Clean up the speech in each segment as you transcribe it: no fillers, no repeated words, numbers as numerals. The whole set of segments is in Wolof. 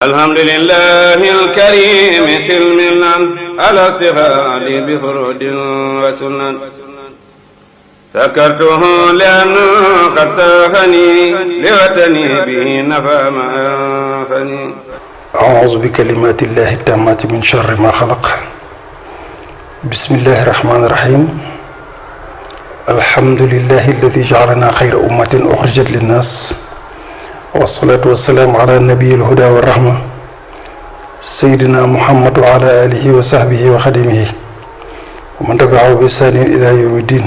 الحمد لله الكريم سلمنا على استغال بفرود وسنن سكرته لأنه قد ساهني لوطني به نفى ما أنفني أعوذ بكلمات الله التامات من شر ما خلق بسم الله الرحمن الرحيم الحمد لله الذي جعلنا خير أمة أخرجت للناس والصلاة والسلام على نبي الهدى والرحمة سيدنا محمد وعلى آله وصحبه وخدمه ومن تبعه بإحسان إلى يوم الدين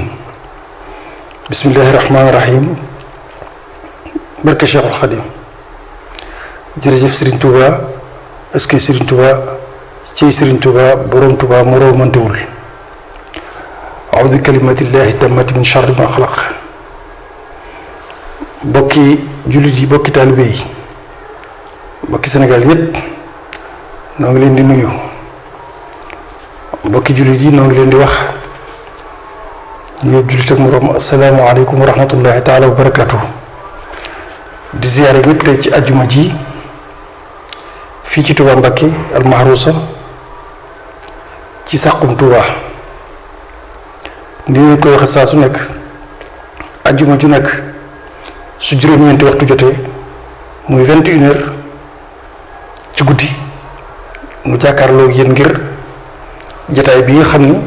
بسم الله الرحمن الرحيم barke Cheikhul Khadim jërëjëf Serigne Touba est-ce que Serigne Touba ci Serigne Touba borom Touba moroo mëntewul a'uudu bi kalimatillahi tammati min sharri ma xalaq bokki jullit yi bokki taalibe yi bokki Sénégal yépp noo ngi leen di nuyu bokki jullit yi noo ngi leen di wax ñëpp jullit ak moroom assalaamu aleykum wa rahmatullahi taala wa barakatuh di ziyaare ñëpp tey ci ajjuma ji fii ci Touba Mbacké al Mahrousa ci Saxum Touba ni ñu koy waxe saa su nekk ajjuma ju nekk su juróom-ñeenti waxtu jotee muy 21h ci guddi nu jàkkaarloo yéen ngir jataay bi nga xam ni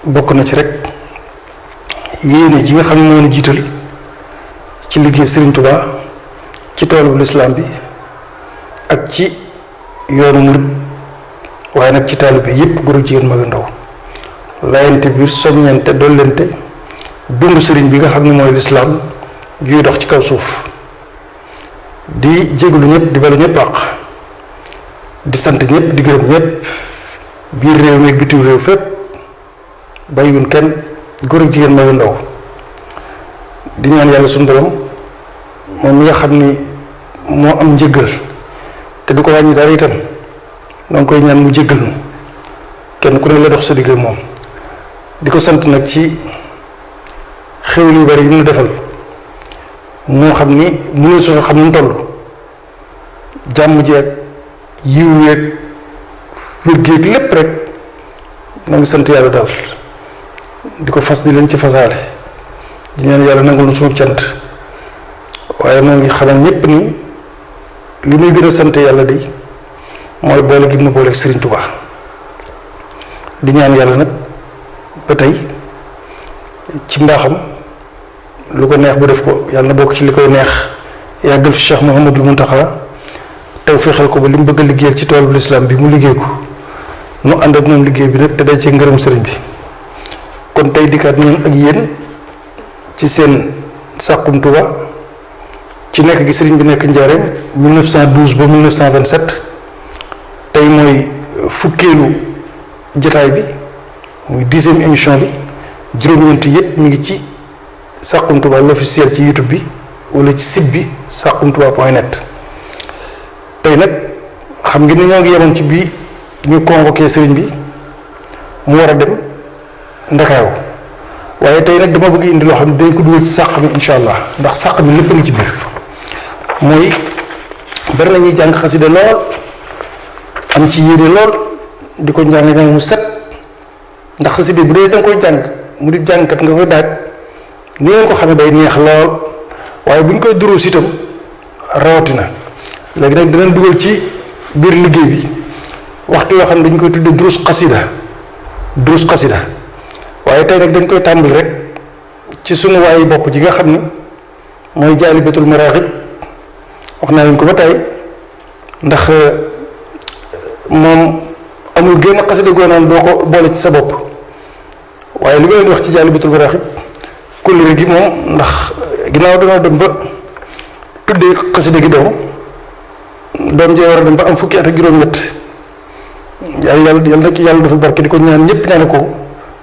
bokk na ci rek yéene ji nga xam ne moo nu jiital ci liggéey Serigne Touba ci toolu lislaam bi ak ci yoonu murid waaye nag ci taalibe bi yépp góor ak jigéen mag ak ndaw layante biir soññante dollente dund sëriñ bi nga xam ne mooy lislaam juy dox ci kaw suuf di jégalu ñëpp di balu ñëpp àq di sant ñëpp di gërëm ñëpp biir réew mi ak bitim réew fépp bàyyiwuñ kenn góor ak jigéen mag ak ndaw di ñaan yàlla suñu borom moom mi nga xam ni moo am njëggal te du ko wàññi dara itam noo ngi koy ñaan mu jéggal nu kenn ku ne la dox sa digg moom di ko sant nag ci xéwal yu bari yi ñu defal moo xam ni mënul soo xam nu toll jàmm jeeg yiw yeeg wér géeg lépp rek noo ngi sant yàlla daal di ko fas di leen ci fasaale di ñaan yàlla nangul nu suñu cant waaye noo ngi xamal ñépp ni li muy gën a sant yàlla di mooy boole gi mu booleeg Serigne Touba di ñaan yàlla nag ba tey ci mbaaxam lu ko neex bu def ko yàlla na bokk ci li koy neex yàggal fi Cheikh Mouhamadul Mountakha taw fexeel ko ba li mu bëgg a liggéeyal ci toolu lislaam bi mu liggéey ko nu ànd ak moom liggéey bi nag te day ci ngërëm sëriñ bi kon tey dikkaat ñun ak yéen ci seen Saxum Touba ci nekk gi sëriñ bi nekk Njaaréem 1912 ba 1927 tey mooy fukkeelu jataay bi muy 10e émission bi juróom-ñeenti yépp mi ngi ci Saxum Touba l'officiel ci YouTube bi wala ci site bi saxumtouba.net tey nag xam ngeen ni ñoo ngi yemoon ci bii ñu convoqué sëriñ bi mu war a dem Ndakaaru waaye tey nag dama bëgg indi loo xam ne dañ ko dugal ci sàq mi insha allah ndax sàq mi lépp ngi ci biir mooy bari na ñuy jàng xasida lool am ci yéene lool di ko njàng mu set ndax xasida bu dee da nga koy jàng mu di jàngkat nga koy daaj ni ngeen ko xamee day neex lool waaye bu ñu koy duruus itam rawatina léegi nag dinañ dugal ci biir liggéey bi waxtu yoo xam ne dañu koy tuddee durus xasida waaye tey nag dañ koy tàmbali rek ci sunu waayu bopp ji nga xam ne mooy jaalibatul maraaxib wax naa leen ko ba tey ndax moom amul génn xasida goo naan doo ko boole ci sa bopp waaye li ma leen wax ci jaalibatul maraaxib kóllëre gi moom ndax ginnaaw dañoo dem ba tuddee xasida gi doom jee war a dem ba am fukki at ak juróom-ñett yàlla dafa barke di ko ñaan ñépp ñaane ko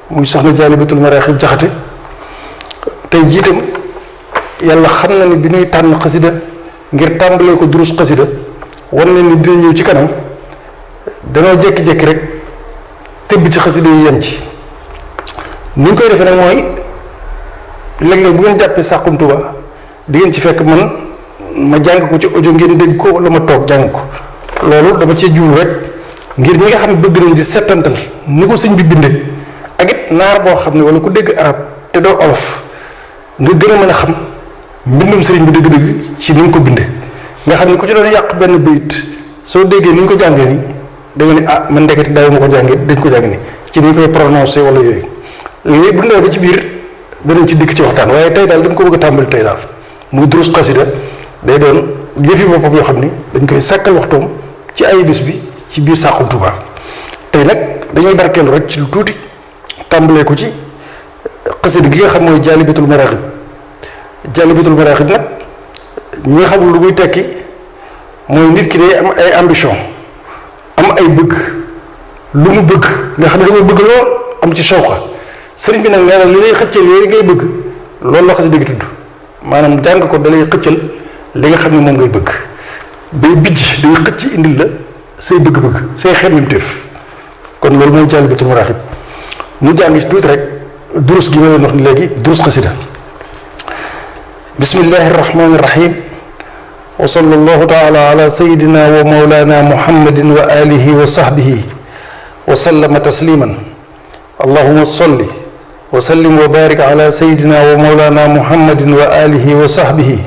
muy soxna jaalibatul maraaxib jaxate tey jiitam yàlla xam na ni bi ñuy tànn xasida ngir tàmbalee ko durus xasida wan na ni dina ñëw ci kanam danoo jékki-jékki rek tëbb ci xasida yi yem ci ni ñu koy defee nag mooy léeg-léeg bu ngeen jàppee Saxum Touba di ngeen ci fekk man ma jàng ko ci audio ngeen dégg ko wala ma toog jàng ko loolu dama cee jublu rek ngir ñi nga xam ne bëgg nañ di settantal ni ko sëñ bi bindee ak it naar boo xam ne wala ku dégg arab te doo olof nga gën a mën a xam mbindum sëriñ bi dëgg-dëgg ci ni mu ko bindee nga xam ne ku ci doon yàq benn bayit soo déggee ni ñu ko jàngee nii da nga ne ah man ndeketi daaw ma ko jàngee dañ ko jàng ni ci ni ñu koy prononcé wala yooyu léegi bu ndee ba ci biir danañ ci dikk ci waxtaan waaye tey daal dañ ko bëgg a tàmbali tey daal muy durus xasida day doon yëfi boppam yoo xam ni dañ koy sàkkal waxtoom ci ay bis bi ci biir Saxum Touba tey nag dañuy barkeelu rek ci lu tuuti tàmbalee ko ci xasida gi nga xam mooy jaalibatul maraaxib jaalibatul maraaxib nag ñi nga xamul lu muy tekki mooy nit ki day am ay ambition am ay bëgg lu mu bëgg nga xam ne da ngay bëgg lool am ci sawxa sëriñ bi nag nee na li lay xëccal yooyu ngay bëgg loolu la xasida gi tudd maanaam jàng ko da lay xëccal li nga xam ne moom ngay bëgg day bijj day xëcc indil la say bëgg-bëgg say xemmeemteef kon loolu mooy jaalibatul maraaxib mu jàng ci tuuti rek durus gi ma leen wax ni léegi durus xasida bismillahi rahmaani rahim wa sallallahu taala ala sayidina wa mawlana muhammadin wa alihi wa sahbihi wa sallama tasliman allahuma salli wa sallim wa barik ala sayidina wa mawlana muhammadin wa alihi wa sahbihi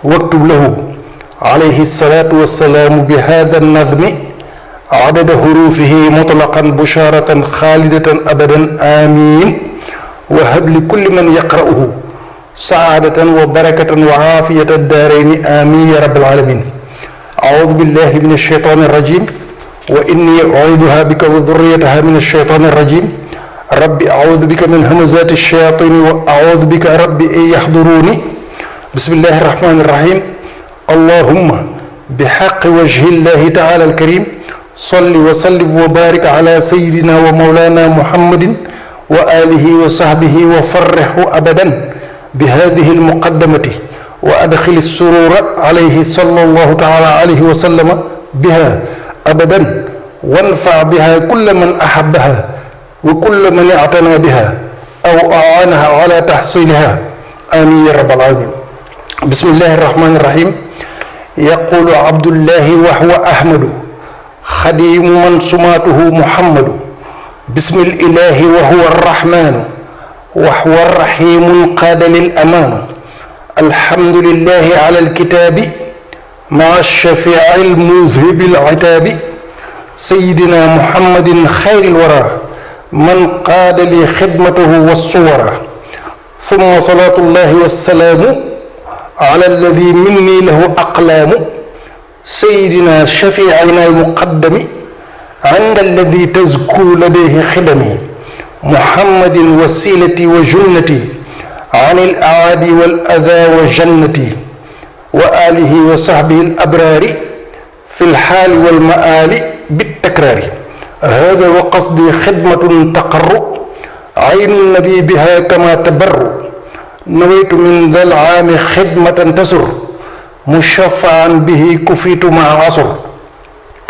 waktub lahu alayhi salatu wassalaamu bi hada nadmi adada hurufihi mutlaqan busharatan xaalidatan abadan amin wa habli kulli man yaqra'uhu saadatan wa barakatan wa aafiyata daarayni amin ya rabbal alamin audu billahi min alshaytani arrajim wa inni uiduha bika wa dhurriyataha min alshaytani arrajim rabbi audu bika min hamazati alshayatini wa audu bika rabbi an yahduruni bismillahi arrahmani arrahim allahumma bixaqi wajhi llahi taala alkarim salli wa sallim wa barik ala sayidina wa mawlana muhammadin wa alihi wa sahbihi wa farrixhu abadan bi hadihi almuqaddamati wa adxil surura alayhi sallallahu taala alayhi wa sallama biha abadan wanfa biha kulla man ahabbaha wa kulla man ictana biha aw aanaha ala taxsiliha amin ya rabbal alamin bismillahi arrahmani irrahim yaqulu abdullahi wa huwa ahmadu xadimu man sumaatuhu muhammadu bismil ilahi wa huwa arrahmanu wa huwa arrahimu qaada lil amaanu alhamdulillahi ala alkitaabi maa shafii almuzhibi alcitaabi sayidina muhammadin xayri lwara man qaada li xidmatahu wassuwara summa salaatullahi wassalaamu ala alladi minni lahu aqlaamu sayidina shafiicina almuqaddami inda alladi tazku ladayhi xidami muhammadin wasilati wa junnati an al aadi wal adaa wa jannati wa alihi wa sahbihi al abraari fi lxaali wal maali bittakraari hada wa qasdi xidmatun taqarru aynu nabi biha kama tabarru nawaytu min dal aami xidmatan tasur mushafaan bihi kufitu maa asur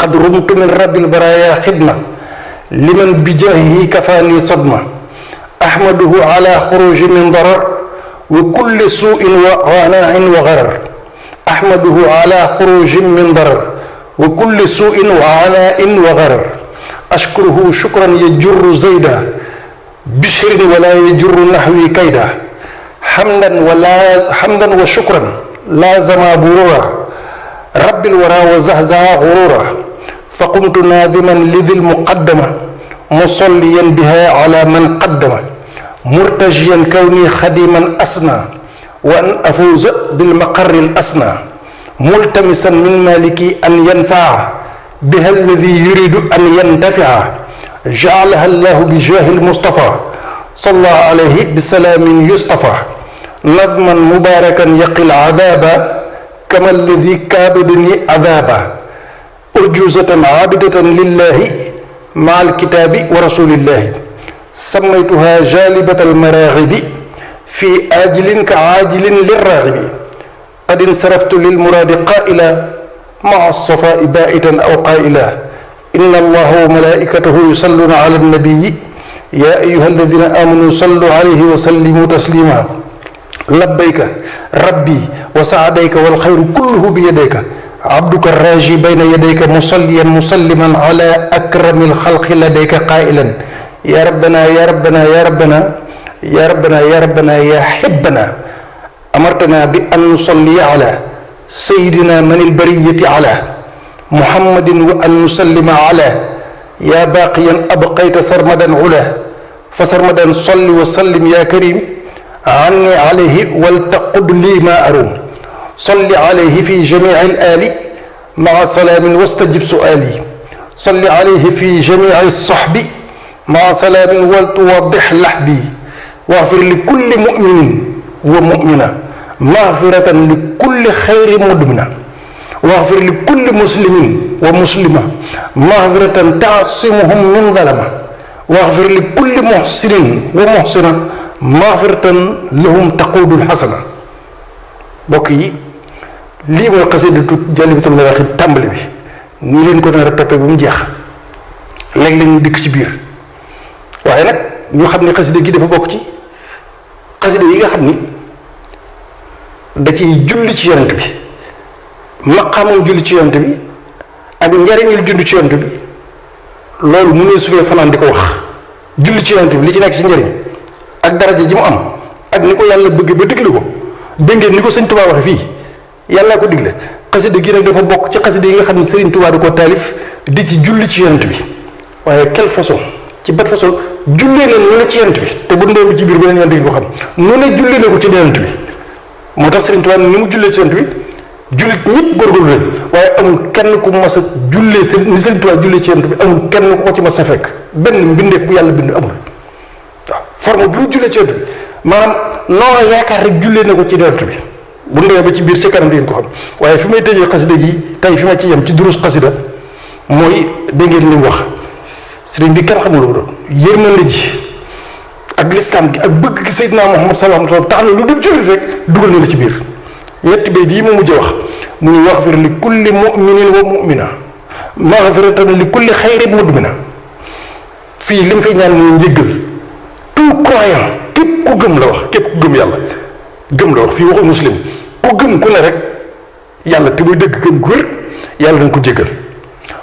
qad rumtu min rabbil baraaya xidma liman bijaahihi kafaani sadma ahmaduhu ala xuruji min darar wa kulli suuin wa wanaain wa garar ahmaduhu ala xuruji min darar wa kulli suuin wa wanaain wa garar ashkuruhu shukran yajurru zayda bishrin wala yajurru naxwi kayda hamdan wa shukran laazama burura rabbil wara wa zahzaha gurura faqumtu naadiman lidil muqaddama musalliyan biha ala man qaddama murtajiyan kawni xadiman asna wa an afuuza bilmaqarri al asna multamisan min maliki an yanfaa biha alladi yuridu an yantafia jaalaha allahu bi jaahi almustafa salla alayhi bisalaamin yustafa nadman mubarakan yaqil adaaba kama alladi kaabadani adaaba urjuzatan aabidatan lillahi maa alkitaabi wa rasulillahi sammaytuha jaalibata almaraaxibi fi aajilin ka aajilin lirraaxibi qad insaraftu lilmuraadi qaa'ila maa alsafaa'i baa'itan aw qaa'ila inna allaha wa malaa'ikatahu yusalluuna ala annabiyi yaa ayyuha alladina aamanu sallu alayhi wa sallimu taslima labbayka rabbi wa saadayka wal xayru kulluhu bi yadayka abduka raji bayna yadayka musalliyan musalliman ala akrami alxalqi ladayka qailan ya rabbana ya rabbana ya rabbana ya rabbana ya rabbana ya hibbana amartana bi an nusalliya ala sayidina man albariyati ala muhammadin wa an nusallima ala ya baqiyan abqayta sarmadan ula fa sarmadan salli wa sallim ya karim anni alayhi wal taqud li ma arum salli alayhi fi jamii al ali maa salaamin wastajib suali salli alayhi fi jamii sahbi maa salaamin wal tuwaddih lahbi waxfir li kulli muminin wa mumina maxfiratan li kulli xayri mudmina waxfir li kulli muslimin wa muslima maxfiratan taasimuhum min zalama waxfir li kulli muxsinin wa muxsina maxfiratan lahum taqudul xasana. mbokk yi lii mooy xasidatu Jaalibatul Maraaxib tàmbali bi nii leen ko nar a toppee ba mu jeex léeg-léeg ñu dikk ci biir waaye nag ñu xam ne xasida gi dafa bokk ci xasida yi nga xam ni da ciy julli ci yonent bi maqaamam julli ci yonent bi ak njariñul julli ci yonent bi loolu mu ne sufee fanaan di ko wax julli ci yonent bi li ci nekk ci njariñ ak daraja ji mu am ak ni ko yàlla bëgg ba digle ko dégg ngeen ni ko sëñ Tuubaa waxe fii yàllaa ko digle xasida gi nag dafa bokk ci xasida yi nga xam ne Sëriñ Tuubaa da koo taalif di ci julli ci yonent bi waaye quelle façon ci bat façon jullee na lu ne ci yonent bi te bu ndee ci biir beneen yonent bi ko xam nu ne jullee na ko ci yonent bi moo tax Sëriñ Tuubaa ni mu jullee ci yonent bi jullit ñëpp góorgóorlu leen waaye amul kenn ku mas a jullee ni Sëriñ Tuubaa jullee ci yonent bi amul kenn ku ko ci mas a fekk benn mbindeef bu yàlla bind amul waaw forme bi mu jullee ci yonent bi maanaam noo yaakaar rek jullee na ko ci yonent bi bu ndee ba ci biir ci kanam di ngeen ko xam waaye fi may tëjee xasida gi tey fi ma ci yem ci durus xasida mooy dégg ngeen li mu wax sëriñ bi kenn xamul lu mu doon yërmande ji ak lislaam gi ak bëgg gi Seydina Muhammad sallallahu alayhi wa sallam tax na lu dul jullit rek dugal na la ci biir ñetti bay yi mu mujj wax mu ngi waxfir li kulli muminin wa mumina maxfiratan li kulli xayri mudmina fii li mu fay ñaan muy njëggal tout croyant képp ku gëm la wax képp ku gëm yàlla gëm la wax fii waxul muslim ku gëm ku ne rek yàlla te muy dëgg gëm gu wér yàlla dañ ko jéggal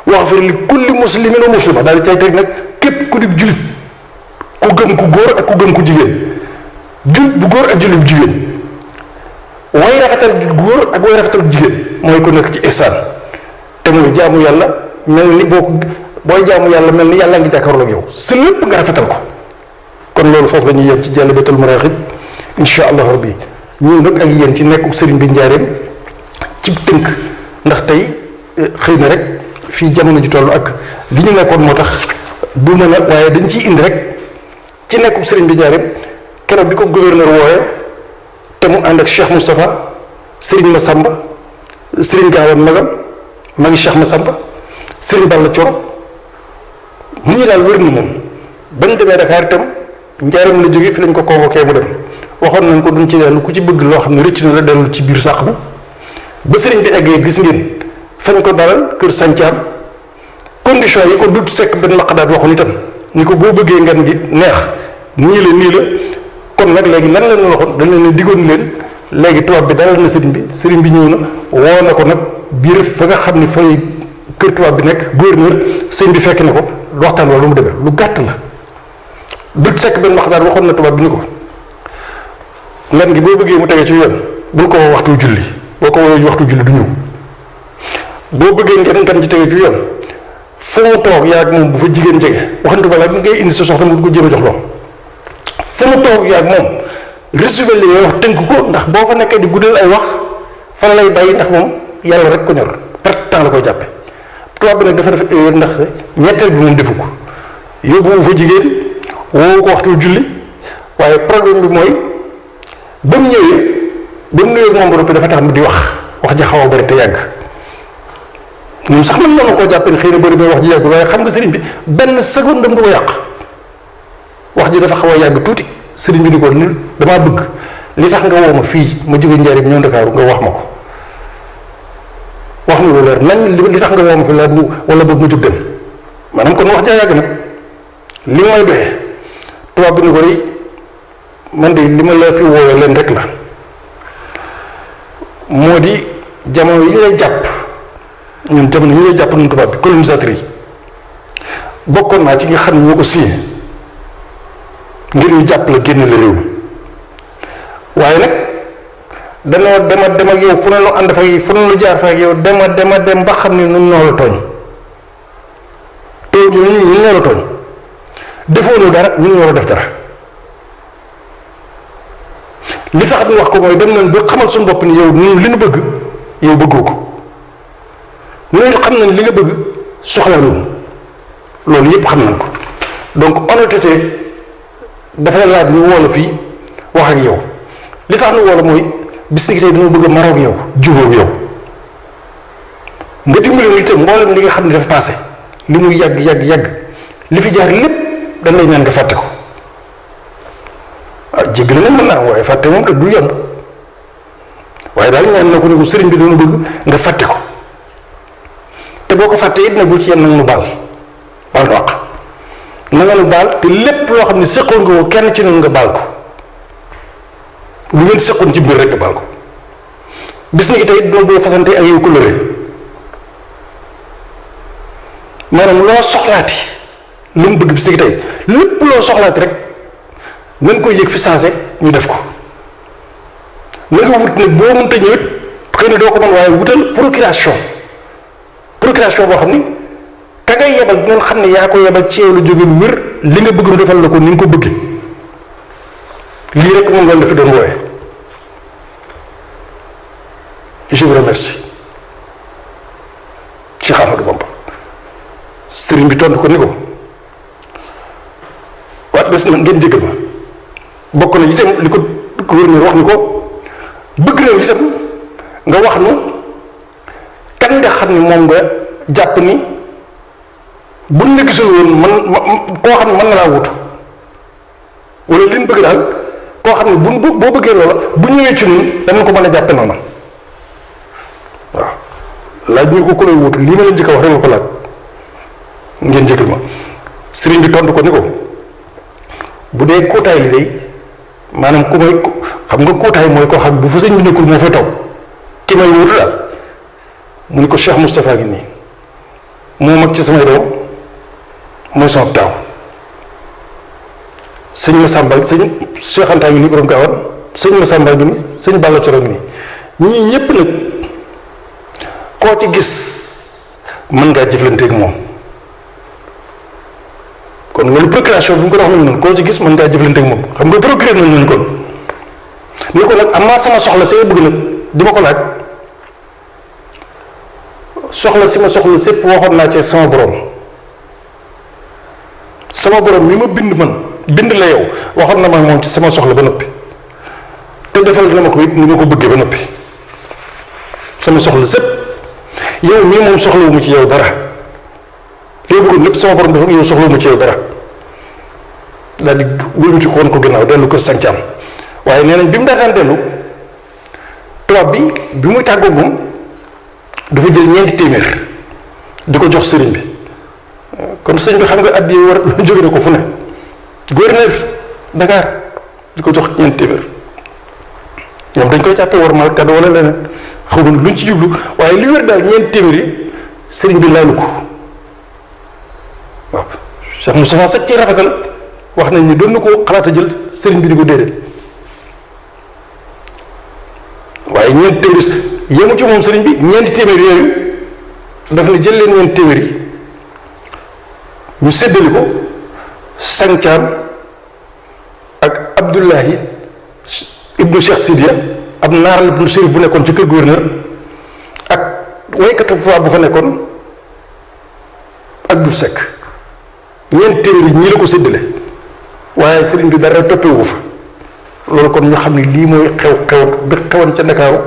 waxfir li kulli muslimin wa muslima daal di cay teg nag képp ku di julit ku gëm ku góor ak ku gëm ku jigéen julit bu góor ak julit bu jigéen way rafetal góor ak way rafetal jigéen mooy ko nekk ci ihsaan te mooy jaamu yàlla mel ni booy jaamu yàlla mel ni yàlla ngi jàkkaarloo ak yow sa lépp nga rafetal ko kon loolu foofu la ñuy yem ci Jaalibatul Maraaxib incha allah rabbi ñun nag ak yéen ci nekku sëriñ bi njaareem ci tënk ndax tey xëy na rek fii jamono ji toll ak li ñu nekkoon moo tax du mën a waaye dañ ciy indi rek ci nekku sëriñ bi njaareem keroog bi ko gouverneur wooyee te mu ànd ak Cheikh Moustapha sëriñ Massamba sëriñ Gaawaan Magam magi Cheikh Massamba sëriñ Balla Coro nit ñi daal wér ni moom bañ demee Dakar itam njaareem la jóge fi lañ ko convoqué mu dem waxoon nañ ko duñ ci dellu ku ci bëgg loo xam ne rëcc na la dellu ci biir sàq ba sëriñ bi eggee gis ngeen fañ ko dalal kër Santhiane condition yi ko dut sekk benn laqadaat waxoon itam ni ko boo bëggee ngan gi neex nii la kon nag léegi lan leen waxoon dañ leen diggoon leen léegi tubaab bi dalal na sëriñ bi ñëw na woo na ko nag biir fa nga xam ni fay kër tubaab bi nekk gouverneur sëñ bi fekk na ko waxtaan wala lu mu demee lu gàtt la dut sekk benn laqadaat waxoon na tubaab bi ni ko ngan gi boo bëggee mu tege ci yoon bul ko waxtu julli boo ko woowee waxtu julli du ñëw boo bëggee ngeen kan ci tege ci yoon fu mu toog yaa ak moom bu fa jigéen jege waxantu ba la ngay indi sa soxna mu du ko jéem a jox lool fu mu toog yaa ak moom résumé li ngay wax tënk ko ndax boo fa nekkee di guddal ay wax fa la lay bàyyi ndax moom yàlla rek ko ñor perte temps la koy jàppe tubaab bi nag dafa def erreur ndax ñetteel bi moom defu ko yóbbu fa jigéen woo ko waxtu julli waaye problème bi mooy ba mu ñëwee moom ba noppi dafa tax mu di wax ji xaw a bëri te yàgg ñun sax man na koo jàppee xëy na bëri ba wax ji yàgg waaye xam nga sëriñ bi benn seconde dam du ko yàq wax ji dafa xaw a yàgg tuuti sëriñ bi ni ko ni damaa bëgg li tax nga woo ma fii ma jóge Njaaréem ñëw Ndakaaru nga wax ma ko wax ma lu leer nañ li tax nga woo ma fi la wala bëgg ma jóg dem maanaam kon wax ja yàgg nag li may doyee tubaab bi ni ko man de li ma la fi woowee leen rek la moo di jamono yi ñu lay jàpp ñun jamono yi ñu lay jàpp ñun tubaab bi colonisateur yi bokkoon naa ci nga xam ne ñoo ko signé ngir ñu jàpp la génn la réew mi waaye nag danoo dem ak yow fu ne lu ànd fa fu ne lu jaar fa ak yow dem ba xam ne ñun ñoo la tooñ ñun ñoo la tooñ defoonu dara ñun ñoo la def dara li tax ñu wax ko mooy dem nañ ba xamal suñu bopp ni yow ñun li ñu bëgg yow bëggoo ko ñun xam nañ li nga bëgg soxlaaluñu loolu yépp xam nañ ko donc honnêteté dafay laaj ñu woo la fii wax ak yow li tax ñu woo la mooy bis ni tey dañoo bëgg a maroog yow jubóog yow nga dimbali ñu itam mboolem li nga xam ne dafa passé li muy yàgg li fi jaar lépp dañ lay ñaan nga fàtte ko ah jégg na mën naa waaye fàtte moom te du yomb waaye daal ñaan na ko ni ko sëriñ bi doon bëgg nga fàtte ko te boo ko fàttee it na bul ci yenn nag nu baal nu àq na nga nu baal te lépp loo xam ne séqoon nga ko kenn ci noonu nga baal ko lu ngeen séqoon ci biir rek nga baal ko bis ni ki tey doo boo fasante ak yow coloré maanaam loo soxlaati lu mu bëgg bis ni ki tey lépp loo soxlaati rek nañ koy yëg fi sensé ñu def ko na nga wut nag boo mënta ñëwit xëy na doo ko mën waaye wutal procuration boo xam ni ka ngay yebal dinañ xam ne yaa ko yebal ci yow la jóge lu wér li nga bëgg nu defal la ko ni nga ko bëggee lii rek moom loolu dafa doon wooye je vous remercie Cheikh Ahmadou Bamba sëriñ bi tontu ko ni ko waat des na ngeen jégal ma bokk na itam li ko gouverneur wax ni ko bëgg na itam nga wax nu kan nga xam ni moom nga jàpp ni buñ la gisul woon koo xam ne mën na laa wutu wala li ñu bëgg daal koo xam ne boo bëggee loola bu ñëwee ci ñun danañ ko mën a jàppe noonu waaw laaj ñu ko ku lay wutu lii ma leen njëkk a wax rek la ko laaj ngeen jégal ma sëriñ bi tontu ko ni ko bu dee kóotaay li day maanaam ku may xam nga kóotaay mooy koo xam bu fa sëñ bi nekkul moo fay taw ki may wutu daal mu ni ko Cheikh Moustapha gi nii moo mag ci samay doom mooy sama taaw sëñ Massamba sëñ Cheikh Anta ngi nii borom Gaawaan sëñ Massamba ngi nii sëñ Balla Coro ngi nii ñii ñépp nag koo ci gis mën ngaa jëflanteeg moom kon loolu procuration bi ñu ko wax nañu noonu koo ci gis mën ngaa jëflanteeg moom xam nga procuré nañ nañu kon ni ko nag amaa sama soxla see bëgg nag di ma ko laaj soxla si ma soxla sépp waxoon naa ci sama borom mi ma bind man bind la yow waxoon na ma moom ci sama soxla ba noppi te defal na ma ko it ni ma ko bëggee ba noppi sama soxla sépp yow mii moom soxlawu ma ci yow dara yow bëggoon lépp sama borom dafa yow soxlawu ma ci yow dara daal di wëlbati ko woon ko gannaaw dellu ko sancam waaye nee nañ bi mu daataan dellu tubaab bi muy tàggoo moom dafa jël 4 téeméer di ko jox sëriñ bi kon sëriñ bi xam nga at yi war jóge na ko fu ne gouverneur Dakar di ko jox 4 téeméer ñoom dañ koy jàppee war mal cadeau wala leneen xaw ma luñ ci jublu waaye li wér daal 4 téeméer yi sëriñ bi laalu ko waaw Cheikh Moustapha sax ci rafetal wax nañ ni doon na ko xalaat a jël sëriñ bi di ko déedéet waaye 4 téeméer yemu ci moom sëriñ bi 4 téeméer yooyu dafa ne jël leen 4 téeméer yi ñu séddali ko Sancaan ak Abdullahi ibnu Cheikh Sidiya ab naar la bu shérif bu nekkoon ci kër gouverneur ak waykatu tubaab bu fa nekkoon ak du sekk 4 téeméer yi ñii la ko séddale waaye sëriñ bi dara toppewu fa loolu kon ñu xam ne lii mooy xew bi xewoon ca Ndakaaru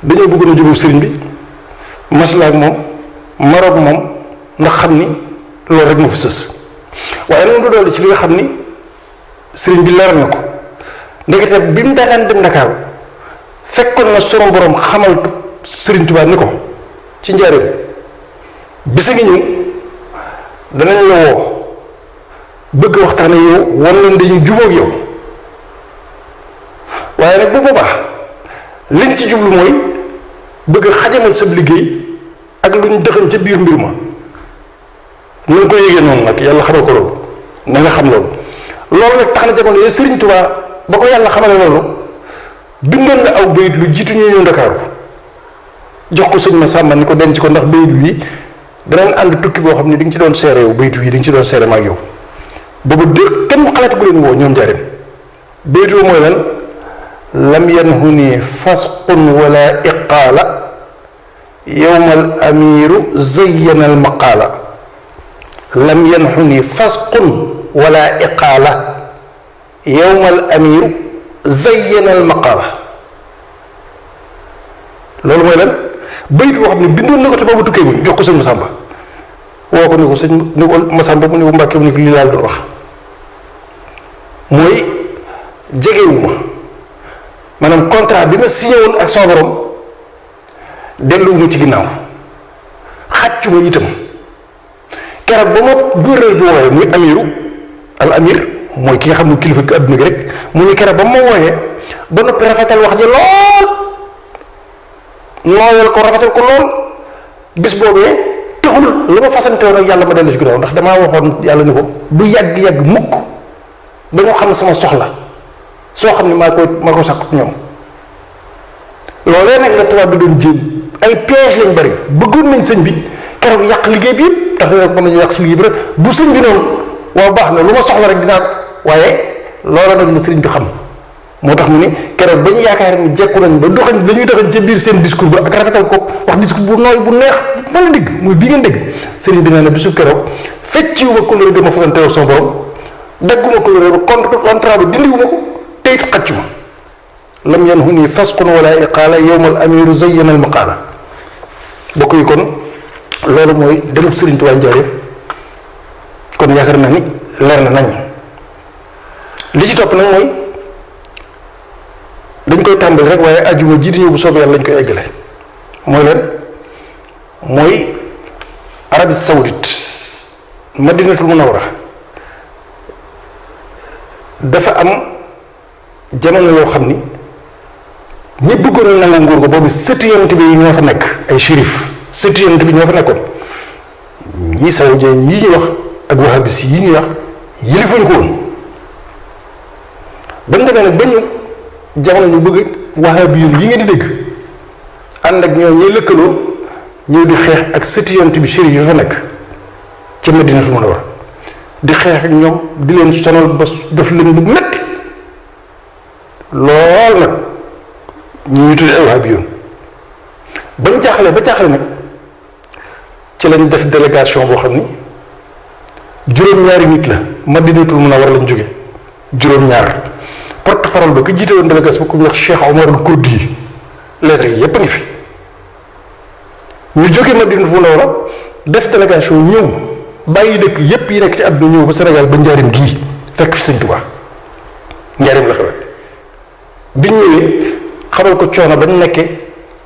dañoo bëggoon a jógu sëriñ bi maslaa ak moom maroog moom ndax xam ni loolu rek moo fi sës waaye noonu du doole ci li nga xam ni sëriñ bi leeral na ko ndekete bi mu daataan dem Ndakaaru fekkoon na sunu borom xamal sëriñ Tuubaa ni ko ci njaareem bisa ngi ñëw danañ la woo bëgg waxtaan ak yow wan leen dañuy jubóog yow waaye nag bu boobaa liñ ci jublu mooy bëgg a xajamal sa liggéey ak lu ñu dëxañ ca biir mbir ma na nga ko yégee noonu nag yàlla xamal ko loolu na nga xam loolu nag tax na jamono yooyu Sëriñ Tuubaa ba ko yàlla xamale loolu bindoon na aw bayit lu jiitu ñu ñëw Ndakaaru jox ko sëñ Masamba ni ko denc ko ndax bayit wi danañ ànd tukki boo xam ne di nga ci doon seere yow bayit wi di nga ci doon seere ma ak yow boobu dé kenn xalaatu bu leen woo ñoom jaarim bayit wi mooy lan lam yanhuni fasqun wala iqaala yowmal amiru zayyana al maqaala lam yanhuni fasqun wala iqaala yowmal amiru zayyana al maqaala loolu mooy lan bayit boo xam ne bindoon na ko te boobu tukkee bi jox ko sëñ Masamba woo ko ni ko sëñ ni ko Masamba mu ni ko Mbàkke mu ni ko lii laal doon wax mooy jegewuma maanaam contrat bi ma signé woon ak sama borom delluwuma ci ginnaaw xàccuma itam keroog ba ma gouverneur bi wooyee muy amiru al amir mooy ki nga xam ne kilifa ki adduna gi rek mu ni keroog ba ma wooyee ba noppi rafetal wax ji lool nooyal ko rafetal ko lool bis boobee taxul la ma fasante woon ak yàlla ma dellu ci ginnaaw ndax damaa waxoon yàlla ni ko du yàgg-yàgg mukk dañoo xam sama soxla soo xam ne maa ko sàkku ñoom loolee nag la tubaab bi doon jéem ay piège lañ bari bëggoon nañ sëñ bi keroog yàq liggéey bi yëpp tax na mën nañu yàq si liggéey bi rek bu sëñ bi noonu waaw baax na lu ma soxla rek dinaa waaye loola nag la sëriñ bi xam moo tax mu ne keroog ba ñu yaakaar ni jekku nañ ba doxañ dañuy doxañ ca biir seen discours ba ak rafetal ko wax discours bu nooy bu neex mën a dégg muy bii ngeen dégg sëriñ bi nee na bisu keroog fecciwuma couleur dama fasante ak son borom dagguma couleur ba contrat bi dindiwuma ko te it xaccuma lam yanhuni fasqun wala iqaala yowmal amiru zayyana al maqaala bokk yi kon loolu mooy demuk Sëriñ Tuubaa Njaaréem kon yaakaar naa ni leer na nañ li ci topp nag mooy dañ koy tàmbali rek waaye ajuma jiiti ñëw bu soobee yàlla lañ koy eggale mooy leen mooy Arabie Saoudite Madinatul Munawwara dafa am jamono yoo xam ni ñi bëggoon a nangu nguur ko boobu sëti yonent bi ñoo fa nekk ay shérif sëti yonent bi ñoo fa nekkoon ñii saoudien yii ñuy wax ak wahabis yii ñuy wax yilifuñ ko woon bañ demee nag ba ñu jamono ñu bëgg wahabi yi ngeen di dégg ànd ak ñoo ñuy lëkkaloo ñëw di xeex ak sëti yonent bi shérif yi fa nekk ca Madinatul Munawwara di xeex ak ñoom di leen sonal ba def leen lu metti lool nag ñu tuddee ay wahabi yoon bañ jaaxle ba jaaxle nag ci lañ def délégation boo xam ni juróom-ñaari nit la Madinatul Munawwara lañ jóge juróom-ñaar porte parole ba ku jiite woon délégation ba ku ñuy wax Cheikh Omar al Kurdi yi lettre yi yépp a ngi fi ñu jóge Madinatul Munawwara def délégation ñëw bàyyi dëkk yépp yi nekk ci àdduna ñëw ba Sénégal ba Njaaréem gii fekk fi Sëñ Tuubaa Njaaréem la xewet biñ ñëwee xamal ko coono bañ nekkee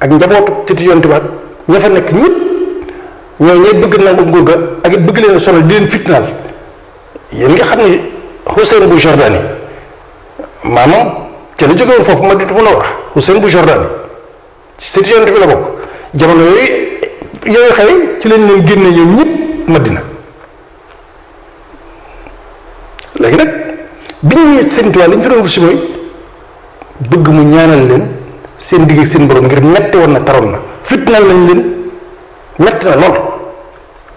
ak njabootu titi yonti baat ña fa nekk ñëpp ñoo ñee bëgg nangu nguur ga ak it bëgg leen sonal di leen fitnaal yéen nga xam ni Hussein bu Jordani maanaam ca la jóge woon foofu Madinatul Munawwara Hussein bu Jordani ci titi yonti bi la bokk jamono yooyu xëy ci leen leen génne ñoom ñëpp Madina léegi nag biñ ñëwee Sëñ Tuubaa li ñu fi doon wut si mooy bëgg mu ñaanal leen seen digg ak seen borom ngir metti woon na taroon na fitnaal nañ leen metti na lool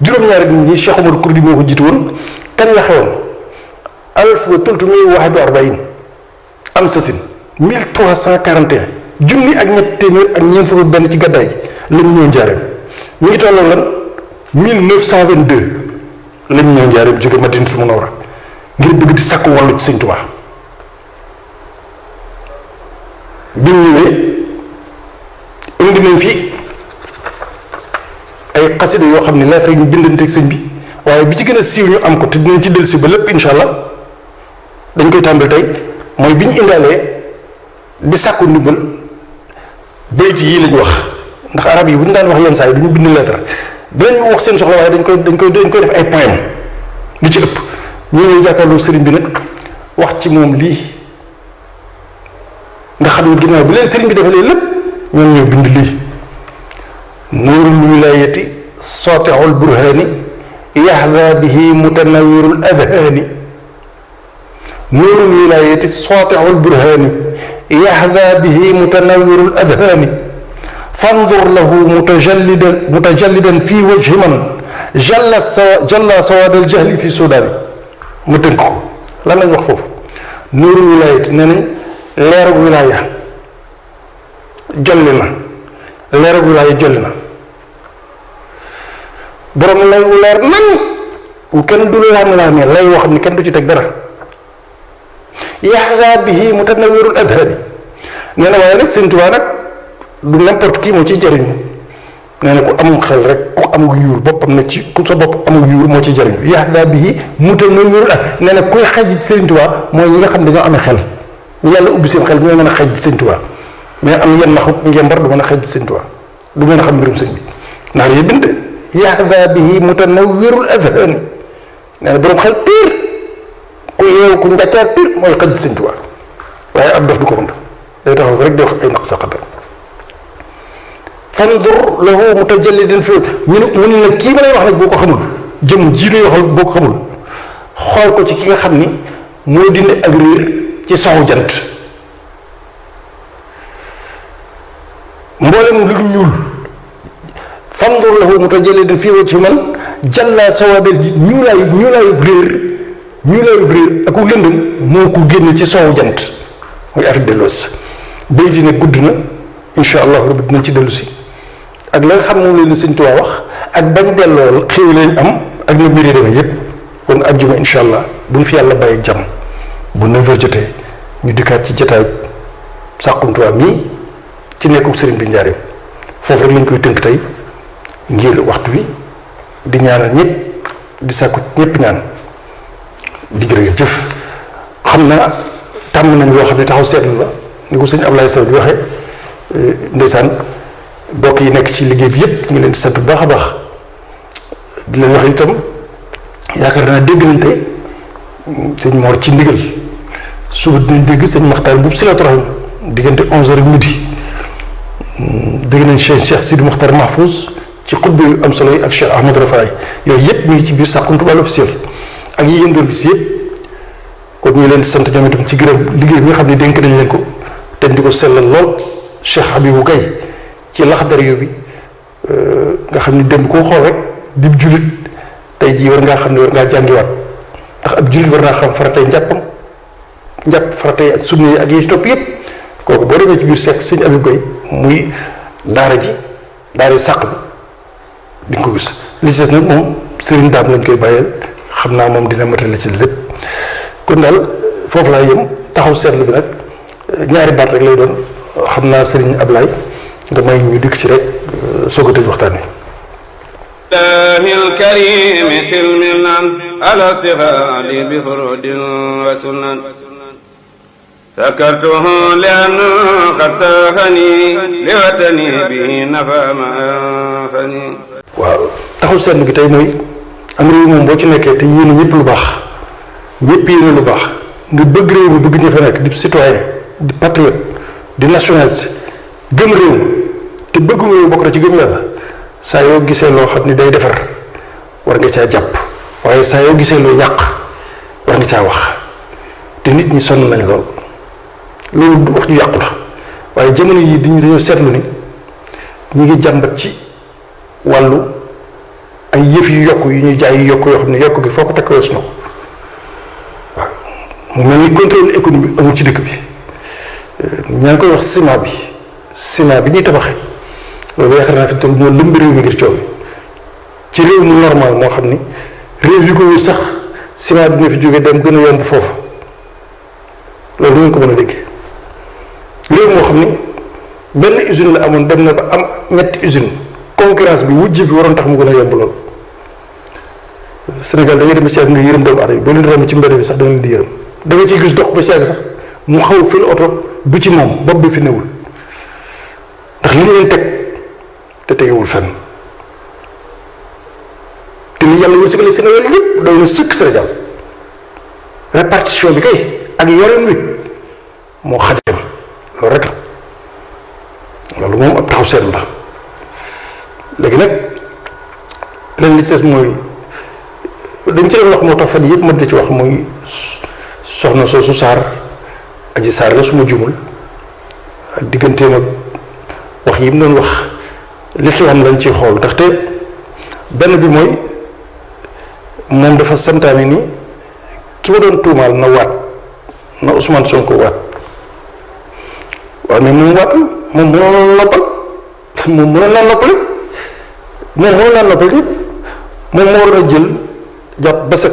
juróom-ñaari bi ñi Cheikh Omar Kurdi moo ko jiitu woon kañ la xewoon alf wa tultumiya wa wahid arbain am sasin 1341 junni ak ñett téeméer ak ñeent fukk benn ci gàddaay gi lañ ñëw Njaaréem ñu ngi tolloo lan 1922 lañ ñëw Njaaréem jóge Madinatul Munawwara ngir bëgg di sàkku wàllu ci Sëñ Tuubaa bi ñu ñëwee indi nañ fi ay xasida yoo xam ne lettre yi ñu bindanteeg sëñ bi waaye bi ci gën a siiw ñu am ko te dinañ ci dellusi ba lépp insha allah dañ koy tàmbali tey mooy bi ñu indaalee di sàkku ndimbal bayt yii lañ wax ndax arab yi bu ñu daan wax yenn saa yi du ñu bind lettre dinañ wax seen soxla waaye dañ koy def ay poème li ci ëpp ñu ñëw jàkkaarloo sëriñ bi nag wax ci moom lii nga xam ne ginnaaw bi leen sëriñ bi defalee lépp ñoom ñoo bind lii nuurul wilayati saati'ul burhaani yaxda bihi mutanawwirul adhaani nuurul wilayati saati'ul burhaani yaxda bihi mutanawwirul adhaani fandur lahu mutajallidan fi wajhi man jalla sawaadal jahli fi sudaani mu tënk ko lan lañ wax foofu nuurul wilayati nee nañ leerug wilaya jolli na leerug wilaya jolli na borom lay wu leer nañ wu kenn du laam-laamee lay woo xam ne kenn du ci teg dara yaxda bihi mutanawwirul adhaani nee na waaye nag Sëñ Tuubaa nag du n'importe qui moo ciy jëriñu nee na ku amul xel rek ku amul yuur boppam na ci ku sa bopp amul yuur moo ciy jëriñu yaxda bihi mutanawwirul adhaani nee na kuy xaj ci Sëñ Tuubaa mooy ñi nga xam ne dañoo amee xel yàlla ubbi seen xel ñooy mën a xaj ci Sëñ Tuubaa mais am yenn naxu njembar du mën a xaj ci Sëñ Tuubaa du mën a xam mbirum sëñ bi naar yi bind yaxda bihi mutanawwirul adhaani nee na borom xel piir ku yeewu ku njàccaar piir mooy xaj ci Sëñ Tuubaa waaye ab dof du ko mën day taxaw rek di wax ay naq saqatal fandur lahu mutajallidin fi ñu ne nag kii ma lay wax nag boo ko xamul jëm ji lay waxal boo ko xamul xool ko ci ki nga xam ni moo dindi ak réer ci sowu jant mboolem lu ñuul fandur lahu mutajallidin fi wajhi man jalla sawaadal ji ñuulaayu réer ak lëndëm moo ko génn ci sowu jant muy Afrique de l'Ouest bayt yi ne gudd na insha allahu rabbi dinañ ci dellu si ak la nga xam moom leen Sëñ Tuubaa wax ak bañ delloo xéw lañ am ak na mbir yi demee yépp kon ajjuma insha allah buñ fi yàlla bàyyi jàmm bu 9h jotee ñu dikkaat ci jataay Saxum Touba mii ci nekkul sëriñ bi njaareem foofu rek lañ koy tënk tey ngir waxtu wi di ñaanal ñëpp di sàkku ñëpp ñaan di jërëjëf xam naa tàmm nañ loo xam ne taxaw seetlu la ni ko sëñ Ablaye Sow di waxee ndeysaan bokk yi nekk ci liggéey bi yëpp ñu leen di sant bu baax a baax di leen wax itam yaakaar naa dégg nañ tey sëñ Mor ci ndigal suba dinañ dégg sëñ Maxtaar bu si la toroxam diggante 11h ak midi dégg nañ Cheikh Sidi Mokhtar Mahfouz ci xutba yu am solo yi ak Cheikh Ahmadou Rafaay yooyu yëpp ñu ngi ci biir Saxum Touba officiel ak yi yéen doon gis yëpp kon ñu leen di sant ñoom itam ci gërëm liggéey bi nga xam ne dénk nañ leen ko te di ko sellal lool Cheikh Habibou Gaye ci Laxdari bi nga xam ne démb koo xool rek dib julit tey jii war ngaa xam ne war ngaa jàngiwaat ndax ab julit war naa xam faratay njàpp faratay ak sunna yi ak yi topp yëpp kooku boo demee ci biir Cheikh sëñ Habibou Gaye muy daara sàq bi di nga ko gis li ci des nag moom sëriñ daam lañ koy bàyyeel xam naa moom dina matale ci lépp kon daal foofu laa yem taxaw seetlu bi nag ñaari baat rek lay doon xam naa sëriñ Ablaye nga may ñu dikk ci rek soog a tëj waxtaan wi. الكريم سلمنا على استفاد بفرود وسنن سكرته لأنه قد ساخني لوطني به نفى ما أنفني. waaw taxaw seetlu gi tey mooy am réew moom boo ci nekkee te yéene ñëpp lu baax ñëpp yéene lu baax nga bëgg réew mi bëgg ñi fa nekk di citoyen di patriote di nationalité gëm réew mi te bëggum réew bokk na ci gëm yàlla saa yoo gisee loo xam ni day defar war nga caa jàpp waaye saa yoo gisee loo yàq war nga caa wax te nit ñi sonn nañ lool loolu wax ju yàqu la waaye jamono yii dañoo seetlu ni ñu ngi jàmbat ci wàllu ay yëf yu yokk yu ñuy jaay yu yokk yoo xam ne yokk gi foo ko takk weesu na ko waaw mu mel ni contrôle économique amul ci dëkk bi ñaa ngi koy wax ciment bi ñuy tabaxee loolu yaakaar naa fi toll moo lëmb réew mi ngir coow ci réew mu normal moo xam ni réew yu ko wër sax ciment dina fi jóge dem gën a yomb foofu loolu lu ngeen ko mën a dégg réew moo xam ni benn usine la amoon dem na ba am ñetti usine concurrence bi wujj bi waroon tax mu gën a yomb loolu Sénégal da ngay dem ci yàgg nga yërëm doomu aadama boo leen romb ci mbedd bi sax da nga leen di yërëm da nga ciy gis dox ba ci yàgg sax mu xaw fil oto du ci moom bopp bi fi newul ndax li ñu leen teg te tegewul fenn te li yàlla wërsëgale Sénégal yëpp doy na sëkk Sénégal répartition bi kay ak yoreen wi moo xajam loolu rek la loolu moom ab taxaw seetlu la léegi nag leen li ci des mooy dañ ci doon wax moo tax fan yëpp ma di ci wax muy soxna soosu Sarr Adji Sarr la su ma jumul ak digganteem ak wax yi mu doon wax l'islam lañ ciy xool ndaxte benn bi mooy moom dafa santaane ni ki ma doon tuumaal na waat na Ousmane Sonko waat waaw mais moom waatul moom mënoon noppal moom mënoon naa noppal moom mënoon naa noppal yëpp moom moo waroon a jël jàpp ba set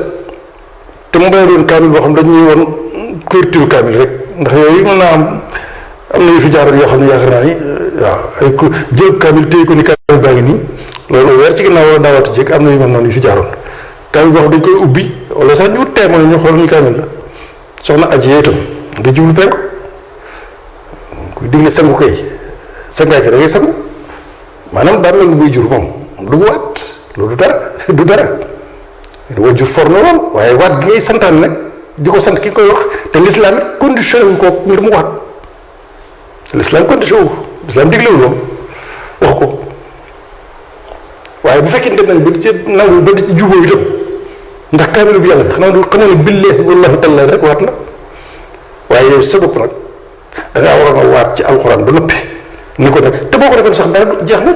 te mu bay doon kaamil boo xam dañuy woon couverture kaamil rek ndax yooyu mën naa am na yu fi jaaroon yoo xam ne yaakaar naa ni waaw ay ku jël kaamil téye ko ni kaamil baa ngi nii loolu weer ci ginnaaw wala daawaati jéeg am na yu mel noonu yu fi jaaroon kaamil boo xam dañ koy ubbi wala sax ñu ut témoin ñu xool ni kaamil la soxna Adji yee itam nga jublu penku kuy digle sangu kay sangaay ka da ngay sangu maanaam daan mel ni buy jur moom du waat loolu du dara du dara wa jur for na lool waaye waat gi ngay santaan nag di ko sant ki koy wax te l'islam condition wu ko ngir mu waat l'islam condition wu l'islam diglewul loolu wax ko waaye bu fekkee dem nañ ba di ci nangu ba di ci jubóo itam ndax kaamilu bi yàlla bi xanaa du xamoo ne billahi wallahi tallahi rek waat la waaye yow sa bopp nag da ngaa waroon a waat ci alxuraan ba noppi ni ko nag te boo ko defee sax dara jeex na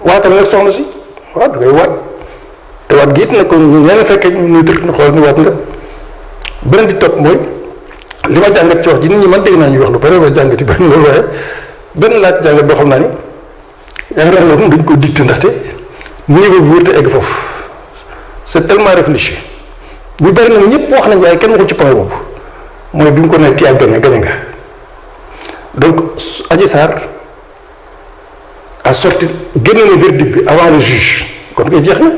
waatal nag soxna si waaw da ngay waat te waat gi it nag ko ñeneen fekkee ñu tër na xool ni waat nga beneen di topp mooy li ma jàngat ci wax ji nit ñi man dégg naa ñuy wax lu bari ma jàngat yi bari loolu waaye benn laaj jàngat boo xam naa ni yaakaar naa loolu dañ ko dicté ndaxte niveau bi wër te egg foofu c'est tellement réfléchi ñu bari nag ñëpp wax nañ waaye kenn waxul ci point boobu mooy bi mu ko ne tiyaa gañe nga donc Adji Sarr a sorti génne na verdict bi avant le juge kon koy jeex na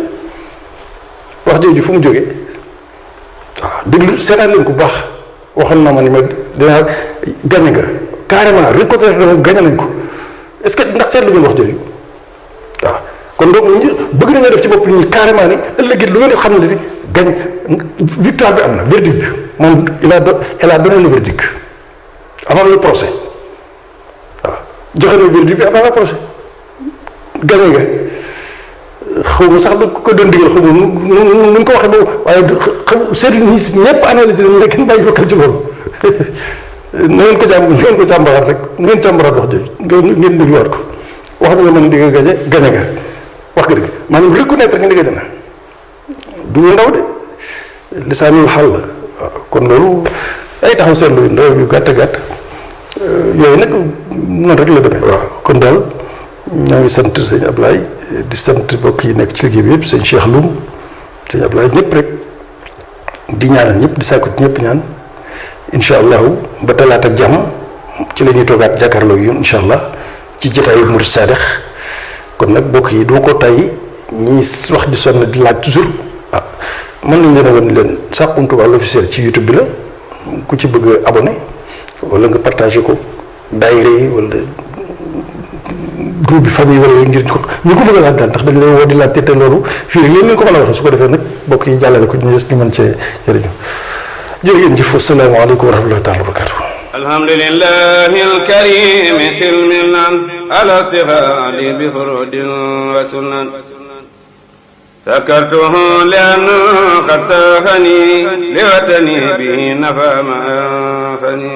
wax jooju fu mu jógee waaw déglu seetaan leen ko bu baax waxoon na ma ni ma dinaa gañe nga carrément reconnaître na gañe nañ ko est-ce que ndax seetlu ngeen wax jooju waaw kon donc ñu bëgg nañoo def ci bopp ñi carrément ni ëllëg lu ngeen def xam ne ni gañe victoire bi am na verdict bi moom elle a donné le verdict avant le procès waaw joxe na verdict bi avant le procès gañe nga xaw ma sax du ko doon digal xaw ma nu ko waxee boobu waaye xam seetlu ñi ñëpp analysé nañu ne kenn bàyyi ko xel ci loolu na ngeen ko càmbaraat rek na ngeen càmbaraat wax jooju ngeen dégluwaat ko wax nga mën di nga gañe nga wax nga dëgg maanaam reconnaître nga ni gañe na du lu ndaw de lisaanul xal la waaw kon loolu ay taxaw seetlu yu ndaw yu gàtt gàtt yooyu nag noonu rek la demee waaw kon daal ñoo ngi sant sëñ Ablaye di sant mbokk yi nekk ci liggéey bi yëpp sëñ Cheikh Loum sëñ Ablaye ñëpp rek di ñaanal ñëpp di sàkku ñëpp ñaan incha allahu ba talaata ak jàmm ci la ñuy toogaat jàkkaarloo yu incha allah ci jotaayu Murid Saadix kon nag mbokk yi doo ko tay ñiy wax di sonn di laaj toujours ah mën nañ leen a wan leen Saxum Touba l'officiel ci YouTube bi la ku ci bëgg a abonné wala nga partagé ko daayira yi wala groupe bi famille wala yooyu ngir ñu ko bëgg a laaj daal ndax dañ lay woo di laaj te loolu fii rek leen ko mën a waxee su ko defee nag mbokk yi jàllale ko ñu mën cee jëriñu jërë ngeen jëf asalaamaaleykum wa rahmatullahi taala wa barakatuh alhamdulillahi alkarim silmilan ala sihali bi furudin wa sunan sakartuhu lianna qad sahani liwatani bi nafa ma anfani